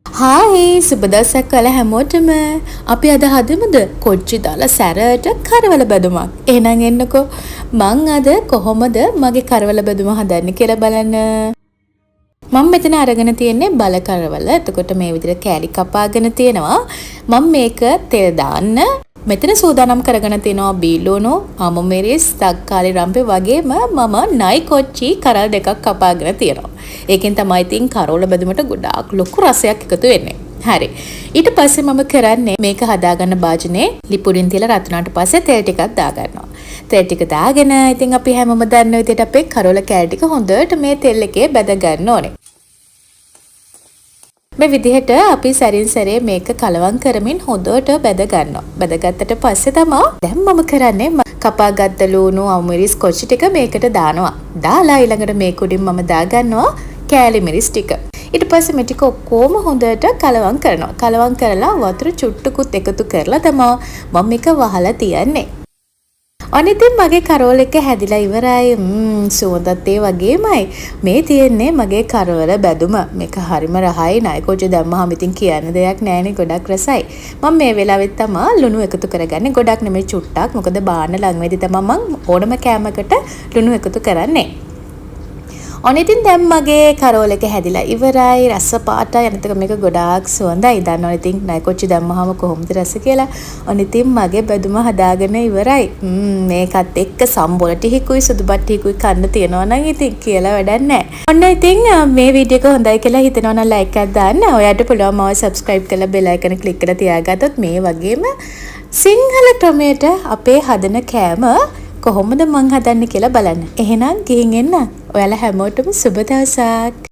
Hi සුබ දවසක් ඔයාලා හැමෝටම. අපි අද හදමුද කොච්චි දාලා සැරට කරවල බැදුමක්. එහෙනම් එන්නකෝ. මං අද කොහොමද මගේ කරවල බැදුම හදන්නේ කියලා බලන්න. මම මෙතන අරගෙන තියෙන්නේ බල කරවල. එතකොට මේ විදිහට කෑලි කපාගෙන තියෙනවා. මම මේක තෙල් දාන්න මෙතන සූදානම් කරගෙන තිනවා බීලෝනෝ, අමු මිරිස්, තක්කාලි රම්පේ වගේම මම නයි කොච්චි කරල් දෙකක් කපාගෙන තියෙනවා. ඒකෙන් තමයි ඉතින් කරවල බැදුමට ගොඩාක් ලොකු රසයක් එකතු වෙන්නේ. හරි. ඊට පස්සේ මම කරන්නේ මේක හදාගන්න භාජනේ ලිපුඩින් තියලා රත් වුණාට පස්සේ තෙල් ටිකක් දාගන්නවා. තෙල් ටික දාගෙන ඉතින් අපි හැමෝම දන්න විදිහට අපේ කරවල කෑලි ටික හොඳට මේ තෙල් එකේ බැද ගන්න ඕනේ. මේ විදිහට අපි සැරින් සැරේ මේක කලවම් කරමින් හොඳට බැද ගන්නවා. බැදගත්තට පස්සේ තමයි දැන් මම කරන්නේ කපාගත්ත ලුණු අමුමිරිස් කොච්චි ටික මේකට දානවා. දාලා ඊළඟට මේක උඩින් මම දාගන්නවා කෑලි මිරිස් ටික. ඊට පස්සේ මේ ටික ඔක්කොම හොඳට කලවම් කරනවා. කලවම් කරලා වතුර චුට්ටකුත් එකතු කරලා තමයි මම මේක වහලා තියන්නේ. අනිතින් මගේ කරවල එක හැදිලා ඉවරයි. සුවඳත් ඒ වගේමයි. මේ තියෙන්නේ මගේ කරවල බැදුම. මේක හරිම රහයි. නයි කොච්චි දැම්මහම ඉතින් කියන්න දෙයක් නැහැනේ. ගොඩක් රසයි. මම මේ වෙලාවෙත් තමයි ලුණු එකතු කරගන්නේ. ගොඩක් නෙමෙයි චුට්ටක්. මොකද බාන්න ළඟ වෙදී තමයි මම ඕනම කෑමකට ලුණු එකතු කරන්නේ. අනිතින් දැන් මගේ කරවල එක හැදිලා ඉවරයි. රස පාටයි. අනිතක මේක ගොඩාක් සුවඳයි. දන්නවනේ ඉතින් නයි කොච්චි දැම්මහම කොහොමද රස කියලා. අනිතින් මගේ බැදුම හදාගෙන ඉවරයි. මේකත් එක්ක සම්බොල ටිකකුයි සුදු බත් ටිකකුයි කන්න තියනවා නම් ඉතින් කියලා වැඩක් නැහැ. ඔන්න ඉතින් මේ වීඩියෝ එක හොඳයි කියලා හිතනවා නම් ලයික් එකක් දාන්න. ඔයාලට පුළුවන් මාව සබ්ස්ක්‍රයිබ් කරලා බෙල් අයිකන ක්ලික් කරලා තියාගත්තොත් මේ වගේම සිංහල ක්‍රමයට අපේ හදන කෑම කොහොමද මං හදන්නේ කියලා බලන්න. එහෙනම් ගිහින් එන්න. ඔයාලා හැමෝටම සුබ දවසක්.